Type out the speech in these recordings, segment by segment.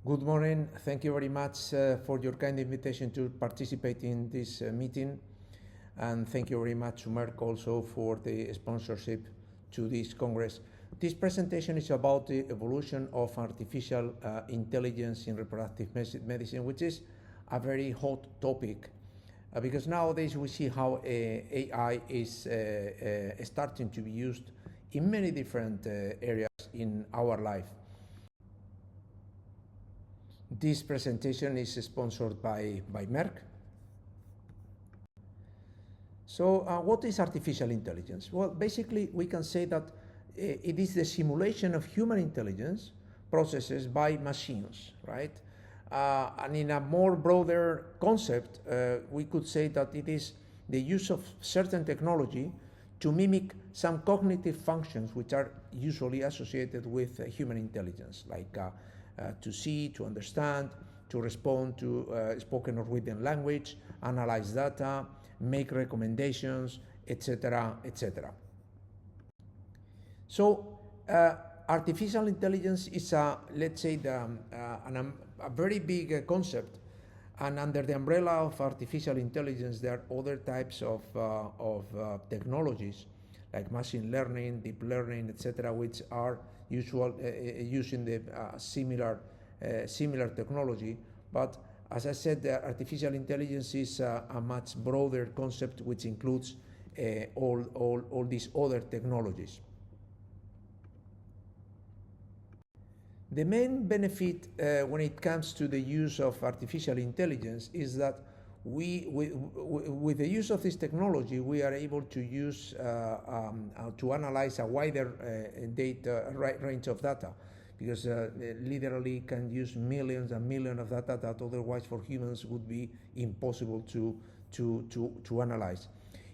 Good morning. Thank you very much for your kind invitation to participate in this meeting. And thank you very much to Merck also for the sponsorship to this Congress. This presentation is about the evolution of artificial intelligence in reproductive medicine, which is a very hot topic because nowadays we see how AI is starting to be used in many different areas in our life. This presentation is sponsored by Merck. So what is artificial intelligence? Well, basically we can say that it is the simulation of human intelligence processes by machines, right? And in a more broader concept, we could say that it is the use of certain technology to mimic some cognitive functions which are usually associated with human intelligence, like to see, to understand, to respond to spoken or written language, analyze data, make recommendations, etc., etc. So artificial intelligence is let's say a very big concept, and under the umbrella of artificial intelligence there are other types of technologies like machine learning, deep learning, etc., which are using the similar technology. But as I said, the artificial intelligence is a much broader concept which includes all these other technologies. The main benefit when it comes to the use of artificial intelligence is that with the use of this technology, we are able to use to analyze a wider range of data, because literally can use millions and millions of data that otherwise for humans would be impossible to analyze.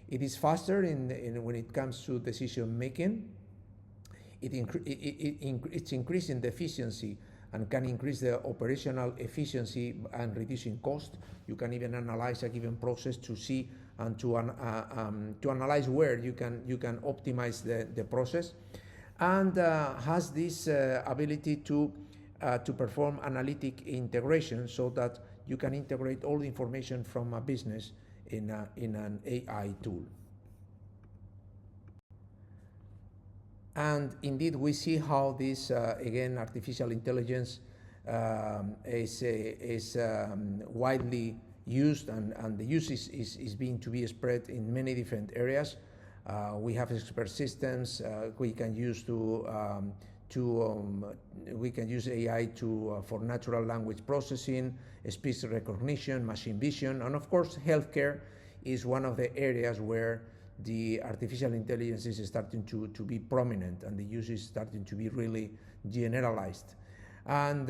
It is faster when it comes to decision making. It's increasing the efficiency and can increase the operational efficiency and reducing cost. You can even analyze a given process to see and to analyze where you can optimize the process, and has this ability to perform analytic integration, so that you can integrate all the information from a business in an AI tool. And indeed, we see how this, again, artificial intelligence is widely used, and the use is being to be spread in many different areas. We have expert systems. We can use we can use AI for natural language processing, speech recognition, machine vision, and of course, healthcare is one of the areas where the artificial intelligence is starting to be prominent, and the use is starting to be really generalized. And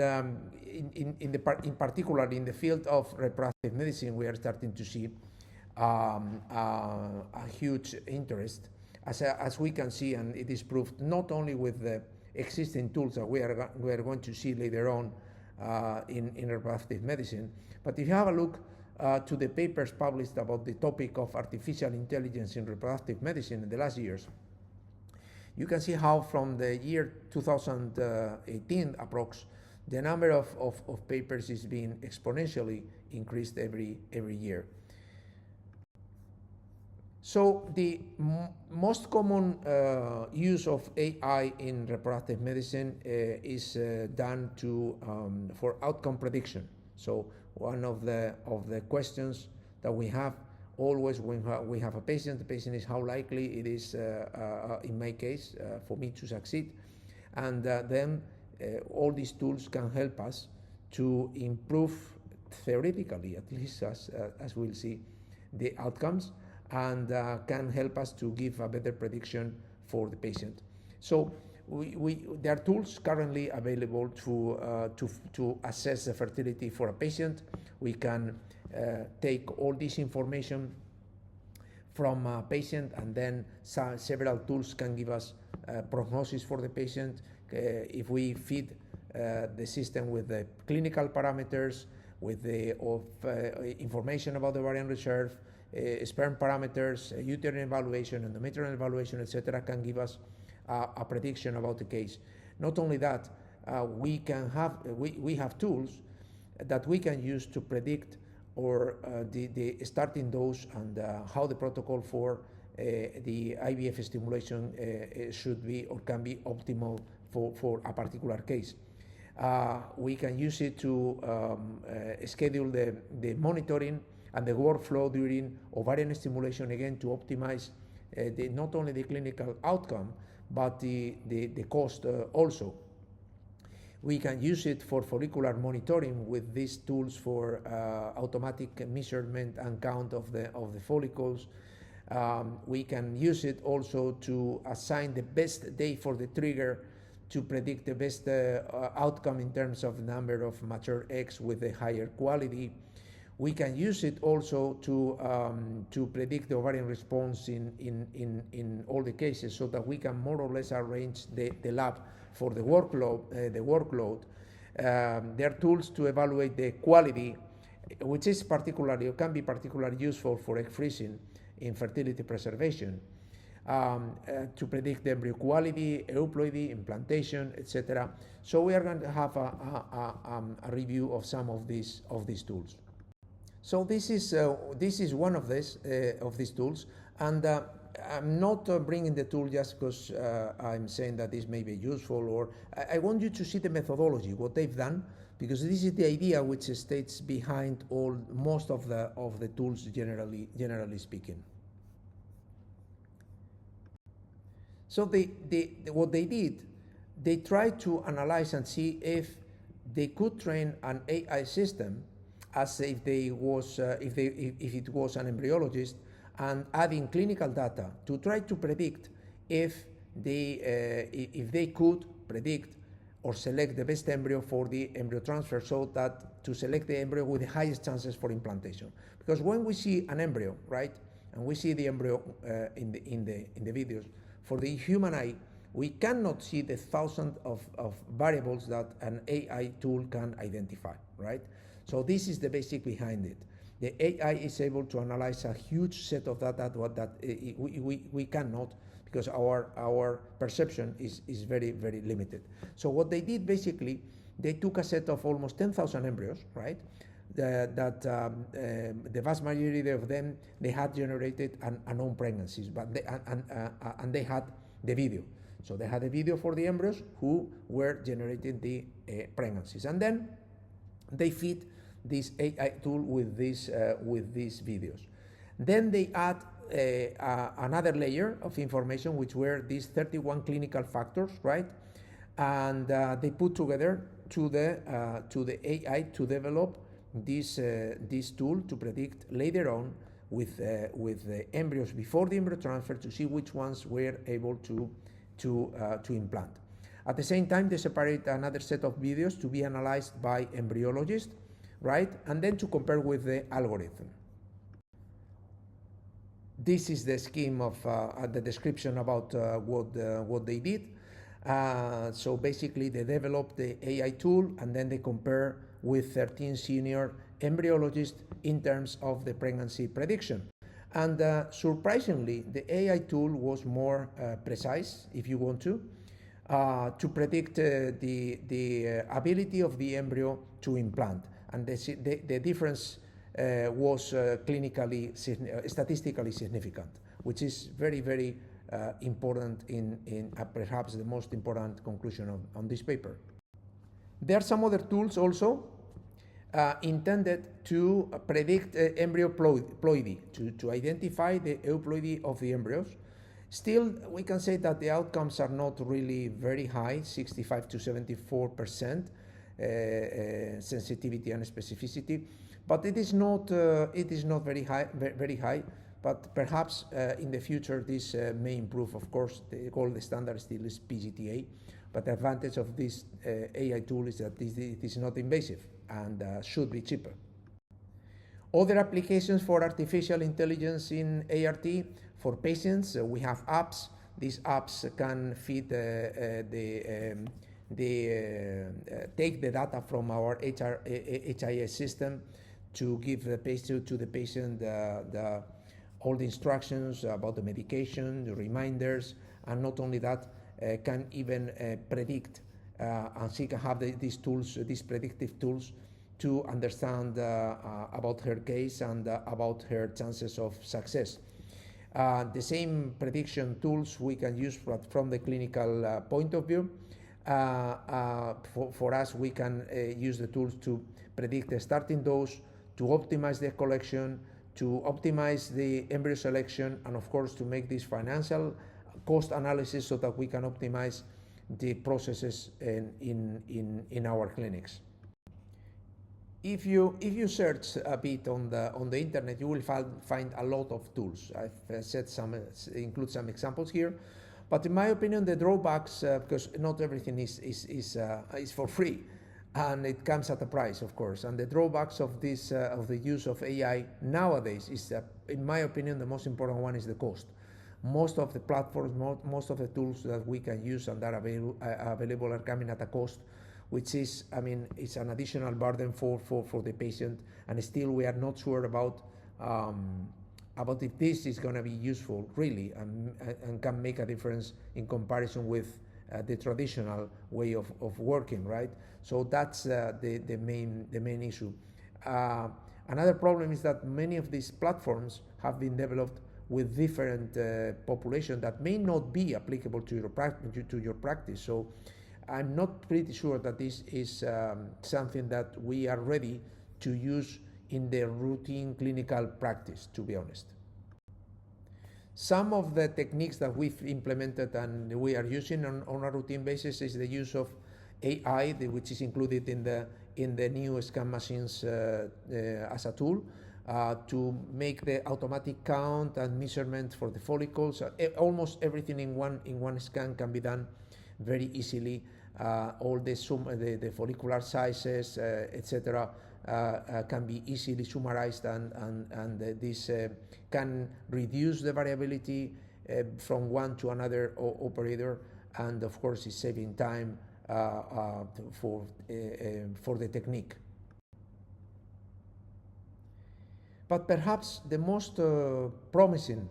in particular, in the field of reproductive medicine, we are starting to see a huge interest, as we can see, and it is proved not only with the existing tools that we are going to see later on in reproductive medicine, but if you have a look to the papers published about the topic of artificial intelligence in reproductive medicine in the last years, you can see how from the year 2018 approx, the number of papers is being exponentially increased every year. So the most common use of AI in reproductive medicine is done for outcome prediction. So one of the questions that we have always when we have a patient, the patient is how likely it is, in my case, for me to succeed. And then all these tools can help us to improve, theoretically at least, as we'll see, the outcomes, and can help us to give a better prediction for the patient. So there are tools currently available to assess the fertility for a patient. We can take all this information from a patient, and then several tools can give us prognosis for the patient. If we feed the system with the clinical parameters, with the information about the ovarian reserve, sperm parameters, uterine evaluation, endometrial evaluation, etc., can give us a prediction about the case. Not only that, we have tools that we can use to predict or the starting dose and how the protocol for the IVF stimulation should be or can be optimal for a particular case. We can use it to schedule the monitoring and the workflow during ovarian stimulation, again to optimize not only the clinical outcome but the cost also. We can use it for follicular monitoring with these tools for automatic measurement and count of the follicles. We can use it also to assign the best day for the trigger to predict the best outcome in terms of number of mature eggs with a higher quality. We can use it also to predict the ovarian response in all the cases, so that we can more or less arrange the lab for the workload. There are tools to evaluate the quality, which is can be particularly useful for egg freezing in fertility preservation, to predict the embryo quality, euploidy, implantation, etc. So we are going to have a review of some of these tools. So this is one of these tools, and I'm not bringing the tool just because I'm saying that this may be useful, or I want you to see the methodology, what they've done, because this is the idea which stays behind most of the tools, generally speaking. So what they did, they tried to analyze and see if they could train an AI system as if it was an embryologist, and adding clinical data to try to predict if they could predict or select the best embryo for the embryo transfer, so that to select the embryo with the highest chances for implantation. Because when we see an embryo, right, and we see the embryo in the videos, for the human eye, we cannot see the thousands of variables that an AI tool can identify, right? So this is the basic behind it. The AI is able to analyze a huge set of data that we cannot, because our perception is very, very limited. So what they did, basically, they took a set of almost 10,000 embryos, right? The vast majority of them, they had generated unknown pregnancies, but they had the video. So they had a video for the embryos who were generating the pregnancies, and then they feed this AI tool with these videos. Then they add another layer of information, which were these 31 clinical factors, right? And they put together to the AI to develop this tool to predict later on with the embryos before the embryo transfer, to see which ones were able to implant. At the same time, they separate another set of videos to be analyzed by embryologists, right? And then to compare with the algorithm. This is the scheme of the description about what they did. So basically, they developed the AI tool, and then they compare with 13 senior embryologists in terms of the pregnancy prediction. And surprisingly, the AI tool was more precise, if you want to predict the ability of the embryo to implant. And the difference was statistically significant, which is very, very important in perhaps the most important conclusion on this paper. There are some other tools also intended to predict embryo ploidy, to identify the euploidy of the embryos. Still, we can say that the outcomes are not really very high, 65 to 74% sensitivity and specificity, but it is not very high. But perhaps in the future this may improve. Of course, the gold standard still is PGTA, but the advantage of this AI tool is that it is not invasive and should be cheaper. Other applications for artificial intelligence in ART for patients, we have apps. These apps can feed take the data from our HIS system to give the patient all the instructions about the medication, the reminders, and not only that, can even predict and she can have these tools, these predictive tools, to understand about her case and about her chances of success. The same prediction tools we can use from the clinical point of view. For us, we can use the tools to predict the starting dose, to optimize the collection, to optimize the embryo selection, and of course to make this financial cost analysis so that we can optimize the processes in our clinics. If you search a bit on the internet, you will find a lot of tools. I've said include some examples here, but in my opinion, the drawbacks, because not everything is for free, and it comes at a price, of course. And the drawbacks of this of the use of AI nowadays is, in my opinion, the most important one is the cost. Most of the platforms, most of the tools that we can use and that are available are coming at a cost, which is, I mean, it's an additional burden for the patient, and still we are not sure about if this is going to be useful really and can make a difference in comparison with the traditional way of working, right? So that's the main issue. Another problem is that many of these platforms have been developed with different population that may not be applicable to your practice. So I'm not pretty sure that this is something that we are ready to use in the routine clinical practice, to be honest. Some of the techniques that we've implemented and we are using on a routine basis is the use of AI, which is included in the new scan machines as a tool to make the automatic count and measurement for the follicles. Almost everything in one scan can be done very easily. All the follicular sizes, etc., can be easily summarized, and this can reduce the variability from one to another operator, and of course is saving time for the technique. But perhaps the most promising,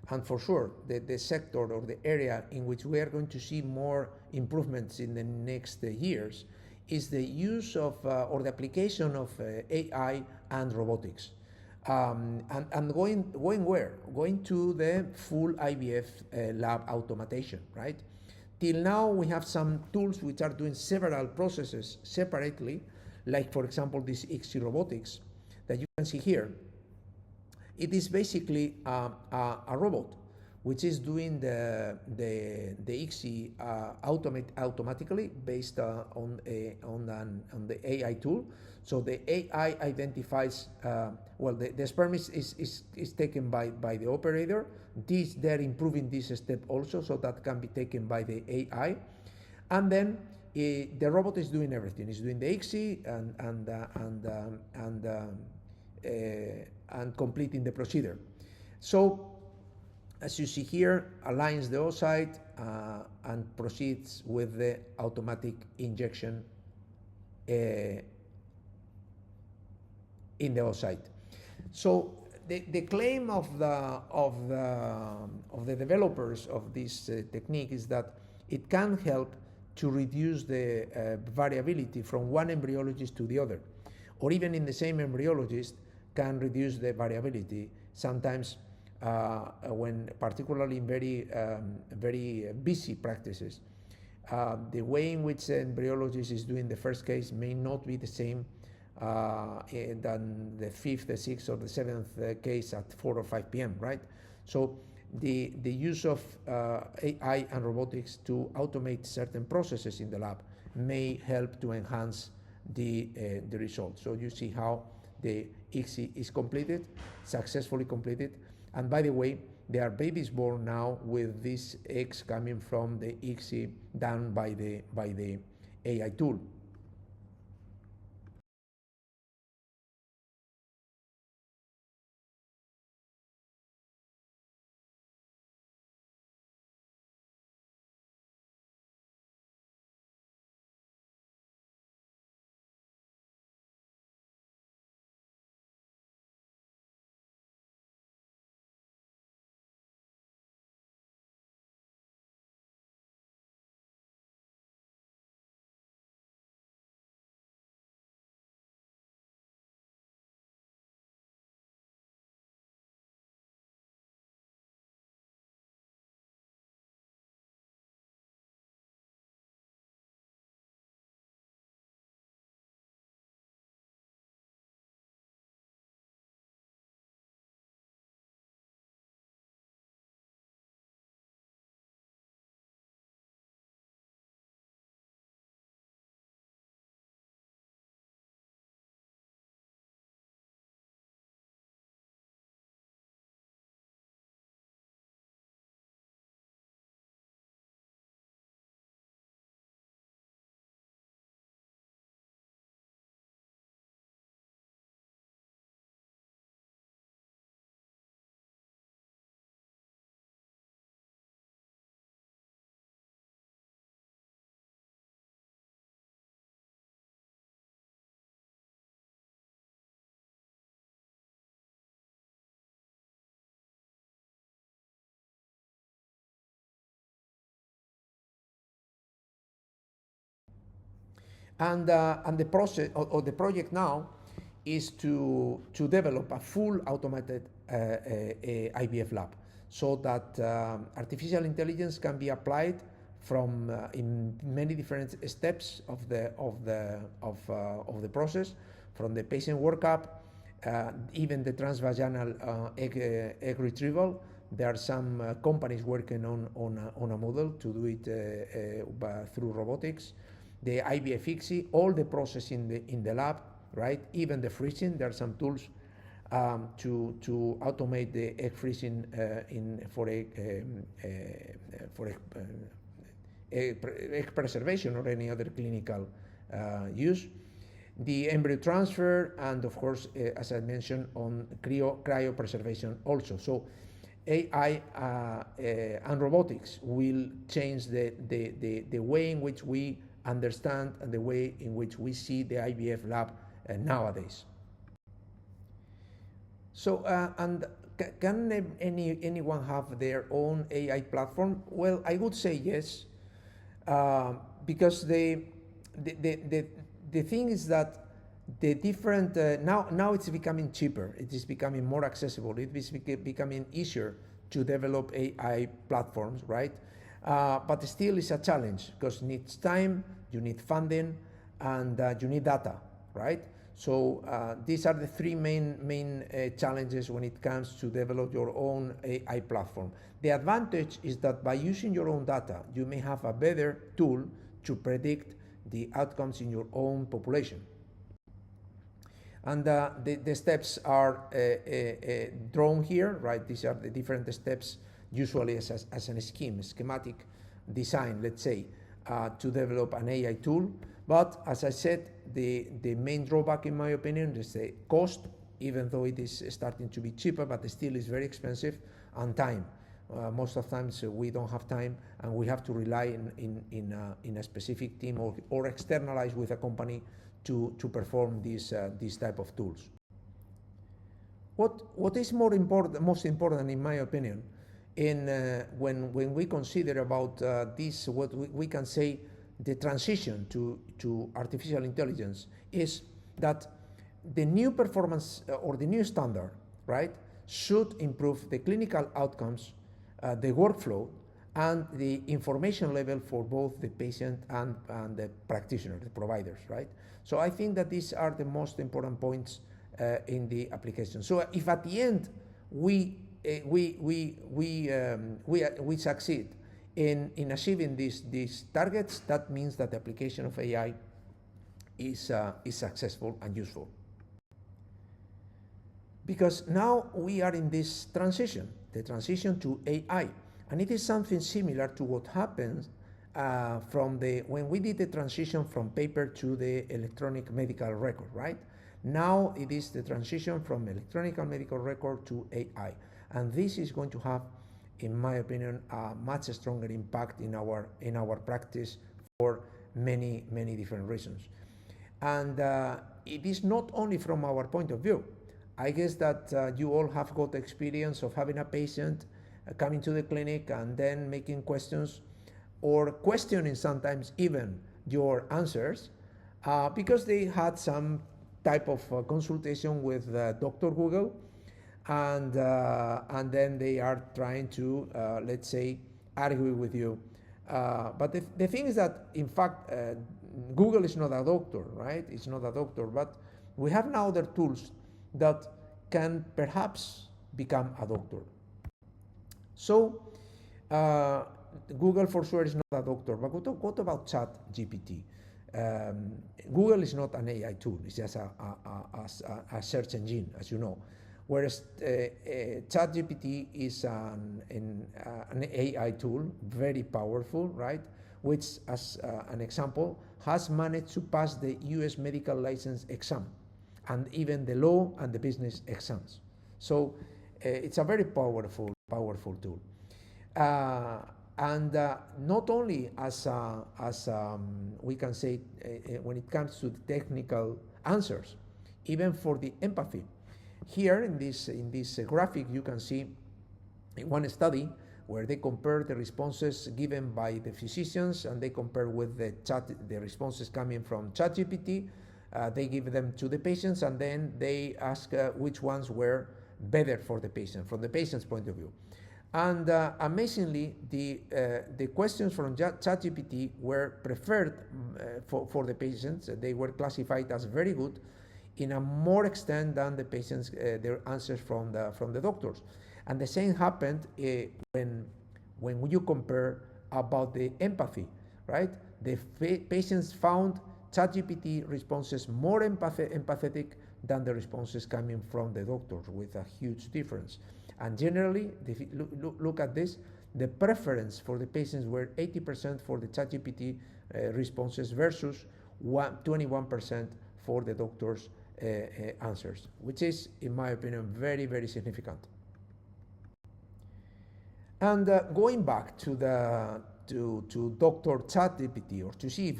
and for sure the sector or the area in which we are going to see more improvements in the next years, is the use of or the application of AI and robotics. And going where? Going to the full IVF lab automation, right? Till now we have some tools which are doing several processes separately, like for example this ICSI robotics that you can see here. It is basically a robot which is doing the ICSI automatically based on the AI tool. So the AI identifies, the sperm is taken by the operator. They're improving this step also, so that can be taken by the AI. And then the robot is doing everything. It's doing the ICSI and completing the procedure. So, as you see here, aligns the oocyte and proceeds with the automatic injection in the oocyte. So the claim of the developers of this technique is that it can help to reduce the variability from one embryologist to the other, or even in the same embryologist can reduce the variability sometimes when, particularly in very busy practices. The way in which the embryologist is doing the first case may not be the same than the 5th, the 6th, or the 7th case at 4 or 5 p.m., right? So the use of AI and robotics to automate certain processes in the lab may help to enhance the results. So you see how the ICSI is completed, successfully completed, and by the way, there are babies born now with these eggs coming from the ICSI done by the AI tool. And the process or the project now is to develop a full automated IVF lab, so that artificial intelligence can be applied from in many different steps of the process, from the patient workup, even the transvaginal egg retrieval. There are some companies working on a model to do it through robotics. The IVF ICSI, all the process in the lab, right? Even the freezing. There are some tools to automate the egg freezing for egg preservation or any other clinical use. The embryo transfer, and of course, as I mentioned, on cryopreservation also. So AI and robotics will change the way in which we understand and the way in which we see the IVF lab nowadays. So, and can anyone have their own AI platform? Well, I would say yes, because the thing is that the different now it's becoming cheaper. It is becoming more accessible. It is becoming easier to develop AI platforms, right? But still, it's a challenge because it needs time, you need funding, and you need data, right? So these are the three main challenges when it comes to develop your own AI platform. The advantage is that by using your own data, you may have a better tool to predict the outcomes in your own population. And the steps are drawn here, right? These are the different steps, usually as a schematic design, let's say, to develop an AI tool. But as I said, the main drawback, in my opinion, is the cost, even though it is starting to be cheaper, but still is very expensive, and time. Most of the times we don't have time, and we have to rely in a specific team or externalize with a company to perform these type of tools. What is most important, in my opinion, when we consider about this, what we can say, the transition to artificial intelligence, is that the new performance or the new standard, right, should improve the clinical outcomes, the workflow, and the information level for both the patient and the practitioner, the providers, right? So I think that these are the most important points in the application. So if at the end we succeed in achieving these targets, that means that the application of AI is successful and useful. Because now we are in this transition, the transition to AI, and it is something similar to what happens when we did the transition from paper to the electronic medical record, right? Now it is the transition from electronic medical record to AI, and this is going to have, in my opinion, a much stronger impact in our practice for many different reasons. And it is not only from our point of view. I guess that you all have got experience of having a patient coming to the clinic and then making questions, or questioning sometimes even your answers, because they had some type of consultation with Dr. Google, and then they are trying to, let's say, argue with you. But the thing is that, in fact, Google is not a doctor, right? It's not a doctor, but we have now other tools that can perhaps become a doctor. So Google for sure is not a doctor, but what about ChatGPT? Google is not an AI tool, it's just a search engine, as you know. Whereas ChatGPT is an AI tool, very powerful, right? Which, as an example, has managed to pass the US medical license exam, and even the law and the business exams. So it's a very powerful tool. And not only as we can say, when it comes to the technical answers, even for the empathy. Here in this graphic, you can see one study where they compare the responses given by the physicians and they compare with the responses coming from ChatGPT. They give them to the patients and then they ask which ones were better for the patient, from the patient's point of view. And amazingly, the questions from ChatGPT were preferred for the patients. They were classified as very good in a more extent than the patients, their answers from the doctors. And the same happened when you compare about the empathy, right? The patients found ChatGPT responses more empathetic than the responses coming from the doctors, with a huge difference. And generally, if you look at this, the preference for the patients were 80% for the ChatGPT responses versus 21% for the doctor's answers, which is, in my opinion, very, very significant. And going back to Dr. ChatGPT, or to see if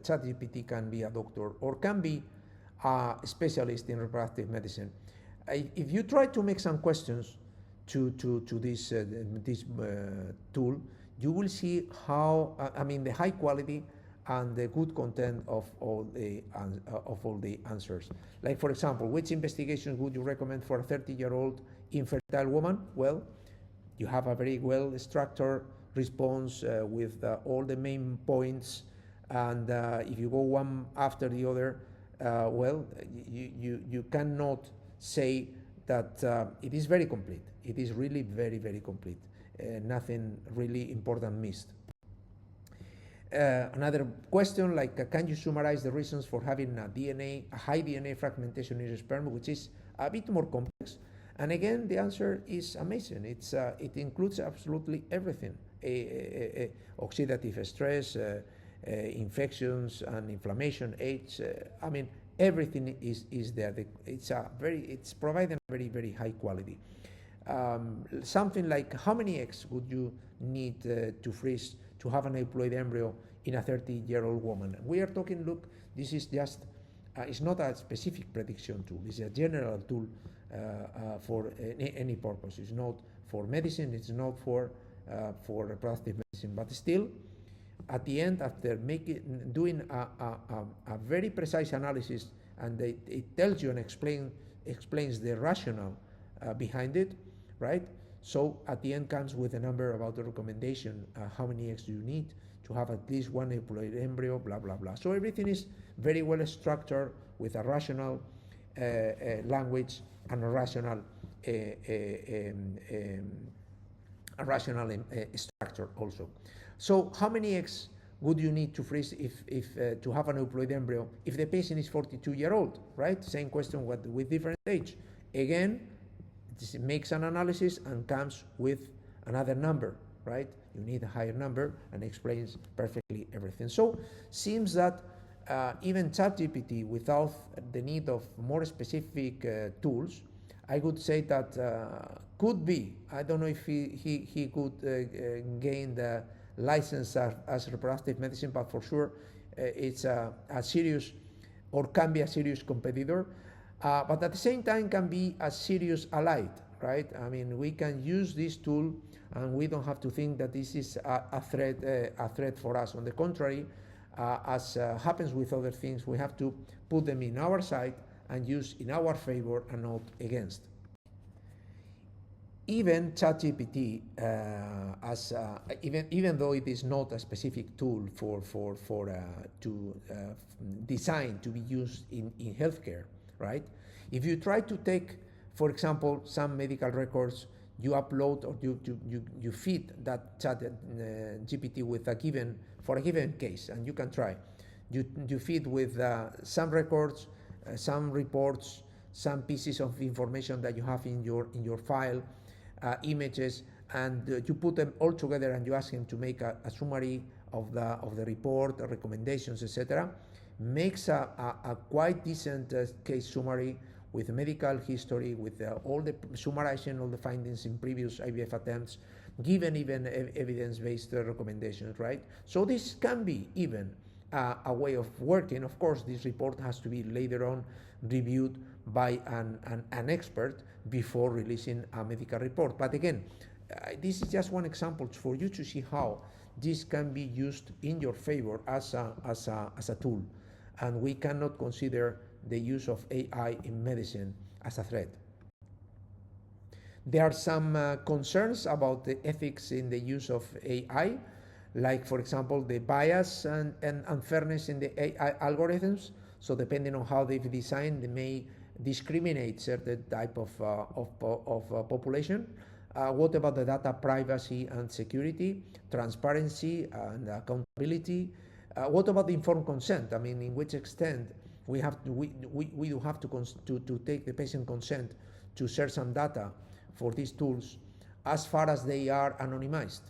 ChatGPT can be a doctor or can be a specialist in reproductive medicine, if you try to make some questions to this tool, you will see how the high quality and the good content of all the answers. Like, for example, which investigations would you recommend for a 30-year-old infertile woman? Well, you have a very well structured response with all the main points, and if you go one after the other, you cannot say that it is very complete. It is really very, very complete. Nothing really important missed. Another question, like, can you summarize the reasons for having a high DNA fragmentation in your sperm, which is a bit more complex? And again, the answer is amazing. It includes absolutely everything: oxidative stress, infections and inflammation, age. Everything is there. It's providing very, very high quality. Something like, how many eggs would you need to freeze to have an euploid embryo in a 30-year-old woman? We are talking, look, this is just, it's not a specific prediction tool. It's a general tool for any purpose. It's not for medicine, it's not for reproductive medicine, but still, at the end, after doing a very precise analysis, and it tells you and explains the rationale behind it, right? So at the end comes with a number about the recommendation, how many eggs do you need to have at least one euploid embryo, blah, blah, blah. So everything is very well structured with a rational language and a rational structure also. So how many eggs would you need to freeze if to have an euploid embryo if the patient is 42-year-old, right? Same question with different age. Again, this makes an analysis and comes with another number, right? You need a higher number and explains perfectly everything. So seems that even ChatGPT, without the need of more specific tools, I would say that could be. I don't know if he could gain the license as reproductive medicine, but for sure it's a serious, or can be a serious competitor, but at the same time can be a serious ally, right? We can use this tool and we don't have to think that this is a threat for us. On the contrary, as happens with other things, we have to put them in our side and use in our favor and not against. Even ChatGPT, even though it is not a specific tool designed to be used in healthcare, right? If you try to take, for example, some medical records, you upload or you feed that GPT with a given case, and you can try. You feed with some records, some reports, some pieces of information that you have in your file, images, and you put them all together and you ask him to make a summary of the report, the recommendations, etc. Makes a quite decent case summary with medical history, with all the summarizing all the findings in previous IVF attempts, given even evidence-based recommendations, right? So this can be even a way of working. Of course, this report has to be later on reviewed by an expert before releasing a medical report. But again, this is just one example for you to see how this can be used in your favor as a tool. And we cannot consider the use of AI in medicine as a threat. There are some concerns about the ethics in the use of AI, like, for example, the bias and unfairness in the AI algorithms. So depending on how they've designed, they may discriminate certain type of population. What about the data privacy and security, transparency and accountability? What about the informed consent? I mean, in which extent we do have to take the patient consent to share some data for these tools as far as they are anonymized?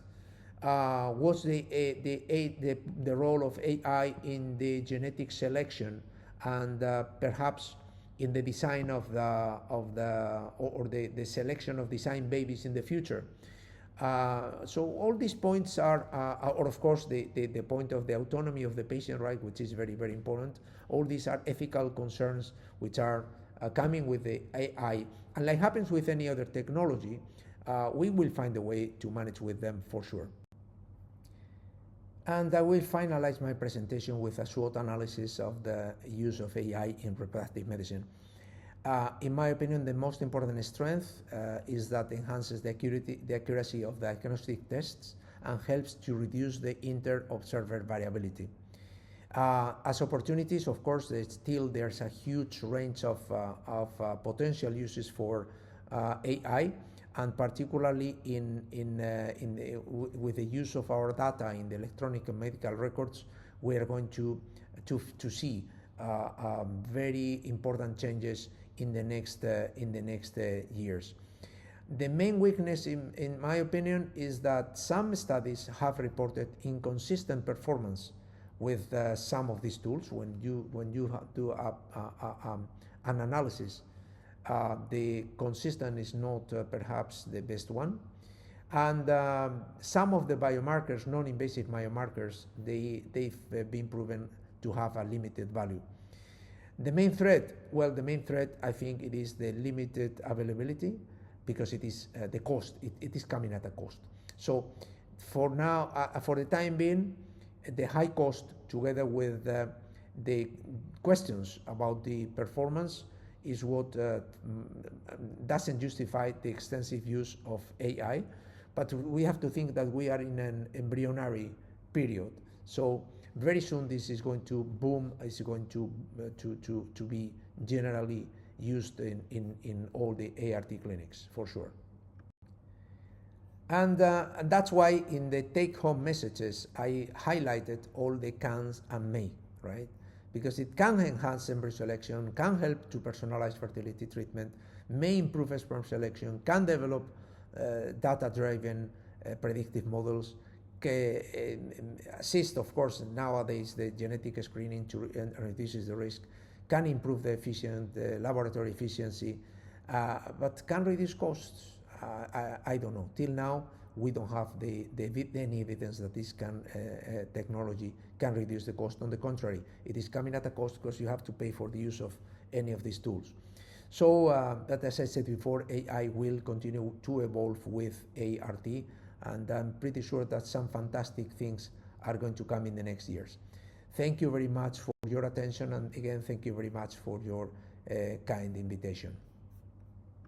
What's the role of AI in the genetic selection and perhaps in the design of the selection of design babies in the future? So all these points are, or of course the point of the autonomy of the patient, right, which is very, very important. All these are ethical concerns which are coming with the AI. And like happens with any other technology, we will find a way to manage with them for sure. And I will finalize my presentation with a SWOT analysis of the use of AI in reproductive medicine. In my opinion, the most important strength is that enhances the accuracy of diagnostic tests and helps to reduce the inter-observer variability. As opportunities, of course, there's a huge range of potential uses for AI, and particularly with the use of our data in the electronic and medical records, we are going to see very important changes in the next years. The main weakness, in my opinion, is that some studies have reported inconsistent performance with some of these tools. When you do an analysis, the consistent is not perhaps the best one. And some of the biomarkers, non-invasive biomarkers, they've been proven to have a limited value. The main threat, I think it is the limited availability, because it is the cost. It is coming at a cost. So for now, for the time being, the high cost together with the questions about the performance is what doesn't justify the extensive use of AI. But we have to think that we are in an embryonic period. So very soon this is going to boom, is going to be generally used in all the ART clinics, for sure. And that's why in the take-home messages, I highlighted all the cans and may, right? Because it can enhance embryo selection, can help to personalize fertility treatment, may improve sperm selection, can develop data-driven predictive models, assist, of course, nowadays the genetic screening and reduces the risk, can improve the laboratory efficiency, but can reduce costs. I don't know. Till now, we don't have any evidence that this technology can reduce the cost. On the contrary, it is coming at a cost because you have to pay for the use of any of these tools. So, but as I said before, AI will continue to evolve with ART, and I'm pretty sure that some fantastic things are going to come in the next years. Thank you very much for your attention, and again, thank you very much for your kind invitation.